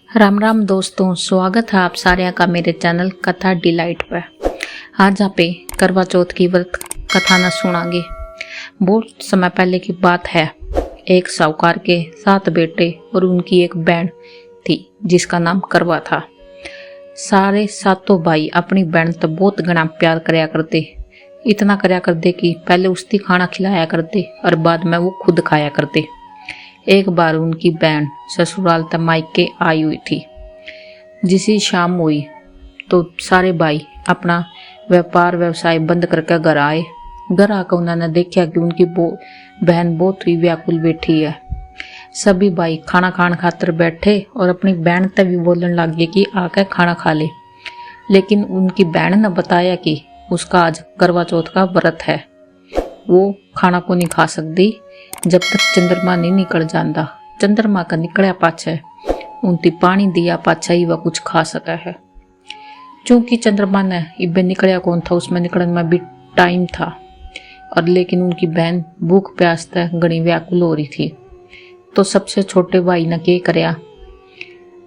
राम राम दोस्तों, स्वागत है आप सारे का मेरे चैनल कथा डिलाइट पर। आज आप करवा चौथ की व्रत कथा न सुनांगे। बहुत समय पहले की बात है। एक साहूकार के 7 बेटे और उनकी एक बहन थी जिसका नाम करवा था। सारे 7 भाई अपनी बहन तो बहुत घना प्यार करया करते। इतना करया करते कि पहले उसकी खाना खिलाया करते और बाद में वो खुद खाया करते। एक बार उनकी बहन ससुराल तक मायके आई हुई थी। जिसी शाम हुई तो सारे भाई अपना व्यापार व्यवसाय बंद करके घर आए। घर आकर उन्होंने देखा कि उनकी बहन बहुत ही व्याकुल बैठी है। सभी भाई खाना खाने खातर बैठे और अपनी बहन तक भी बोलने लग गए कि आकर खाना खा ले। लेकिन उनकी बहन ने बताया कि उसका आज करवा चौथ का व्रत है, वो खाना को नहीं खा सकती जब तक चंद्रमा नहीं निकल जाता। चंद्रमा का निकलिया पाछे उनती पानी दिया पाछा ही वह कुछ खा सका है। चूंकि चंद्रमा ने इबे निकलिया कौन था, उसमें निकलने में भी टाइम था। और लेकिन उनकी बहन भूख प्यास तक घनी व्याकुल हो रही थी। तो सबसे छोटे भाई ने क्या करया,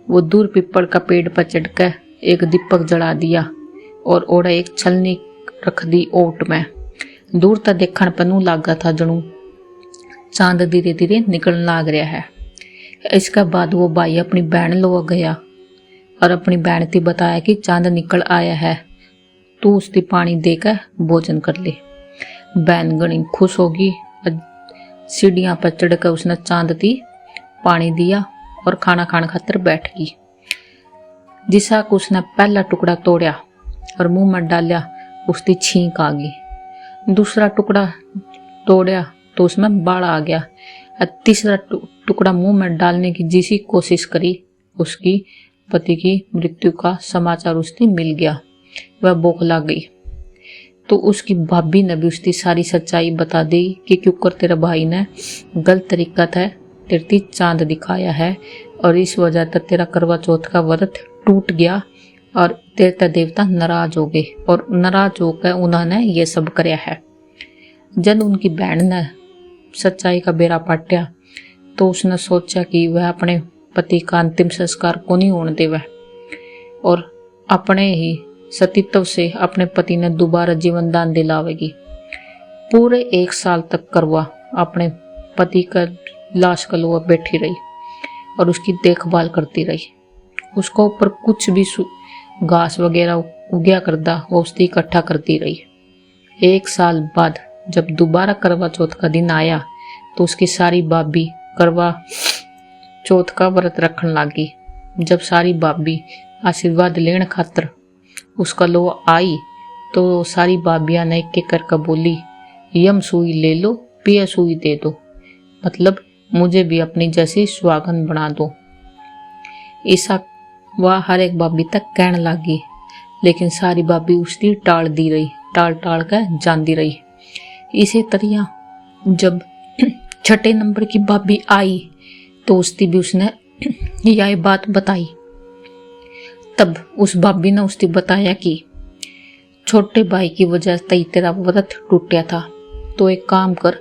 वो दूर पीपल का पेड़ पर चढ़कर एक दीपक जला दिया और ओड़ा एक छलनी रख दी ओट में। दूर तक देखने पर नू लागा था जनू चांद धीरे धीरे निकलने लग रहा है। इसके बाद वो भाई अपनी बहन लो गया और अपनी बहन थी बताया कि चांद निकल आया है, तू उसकी पानी देकर भोजन कर ले। बहन गणी खुश होगी। सीढ़ियां पर चढ़कर उसने चांद थी पानी दिया और खाना खाने खातर बैठ गई। जिसा को उसने पहला टुकड़ा तोड़ा और मुंह में डालिया, उसकी छींक आ गई। दूसरा टुकड़ा तोड़ा तो उसमें बाढ़ आ गया। तीसरा टुकड़ा मुंह में डालने की जिसी कोशिश करी, उसकी पति की मृत्यु का समाचार उसकी मिल गया। वह बौखला गई। तो उसकी भाभी ने भी उसकी सारी सच्चाई बता दी कि क्योंकि तेरे भाई ने गलत तरीका था तेरी चांद दिखाया है और इस वजह से तेरा करवा चौथ का व्रत टूट गया और देवता देवता नाराज हो गए और नाराज होकर उन्होंने ये सब करया है। जब उनकी बहन ने सच्चाई का बेड़ा पाटा तो उसने सोचा कि वह अपने पति का अंतिम संस्कार को नहीं होने देवे और अपने ही सतीत्व से अपने पति ने दोबारा जीवन दान दिलावेगी। पूरे 1 साल तक करवा अपने पति का लाश कलोआ बैठी रही और उसकी देखभाल करती रही। उसको ऊपर कुछ भी घास वगैरह उगया करता वो उसकी इकट्ठा करती रही। 1 साल बाद जब दोबारा करवा चौथ का दिन आया तो उसकी सारी भाभी करवा चौथ का व्रत रखने लगी। जब सारी भाभी आशीर्वाद लेने खातर उसका लो आई तो सारी भाभियां ने एक एक करके बोली, यम सुई ले लो, पिया सुई दे दो, मतलब मुझे भी अपनी जैसी सुहागन बना दो। ऐसा वह हर एक भाभी तक कहने लगी। लेकिन सारी भाभी उसकी टाल दी रही, टाल टाल कर जानती रही। इसी तरह जब 6 नंबर की भाभी आई तो उसकी भी उसने यह बात बताई। तब उस भाभी ने उसकी बताया कि छोटे भाई की वजह से तेरा व्रत टूटा था, तो एक काम कर,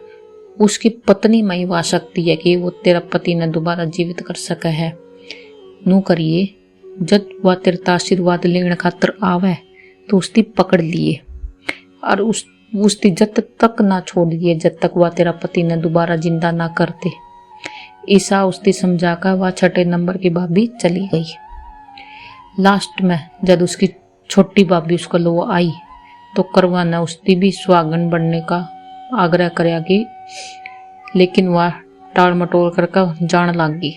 उसकी पत्नी में ही सकती है कि वो तेरा पति ने दोबारा जीवित कर सका है। नू करिए जब वह तेरा आशीर्वाद लेने खातर आवे तो उसकी पकड़ लिए और उसकी जब तक ना छोड़ दिए जब तक वह तेरा पति ने दोबारा जिंदा ना करते। ईसा उसकी समझाकर वह 6 नंबर की भाभी चली गई। लास्ट में जब उसकी छोटी भाभी उसको लो आई तो करवा ने उसकी भी सुहागन बनने का आग्रह कराया कि, लेकिन वह टाल मटोल करके जान लग गई।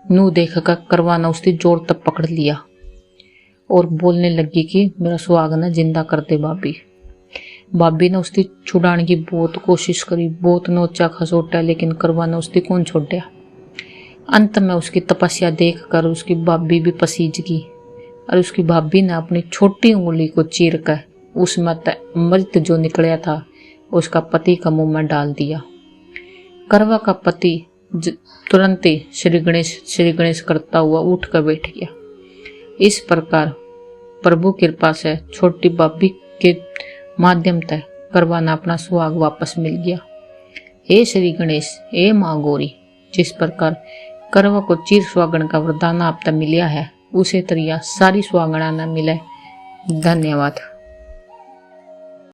नू देखकर करवा ने उसकी जोर तक पकड़ लिया और बोलने लगी कि मेरा सुहागन जिंदा कर दे भाभी। भाभी ने उसकी छुड़ाने की बहुत कोशिश करी, बहुत नोचा खसोटा, लेकिन करवा ने उसकी कौन छोड़ा। अंत में उसकी तपस्या देखकर उसकी भाभी भी पसीज गई और उसकी भाभी ने अपनी छोटी उंगली को चीर कर उसमें अमृत जो निकला था उसका पति का मुंह में डाल दिया। करवा का पति तुरंत ही श्री गणेश करता हुआ उठ कर बैठ गया। इस प्रकार प्रभु कृपा से छोटी भाभी के माध्यम तक करवाना अपना सुहाग वापस मिल गया। हे श्री गणेश, हे माँ गौरी, जिस प्रकार करवा को चीर सुहागण का वरदान आप तक मिलिया है, उसे तरिया सारी सुहागणा न मिले। धन्यवाद।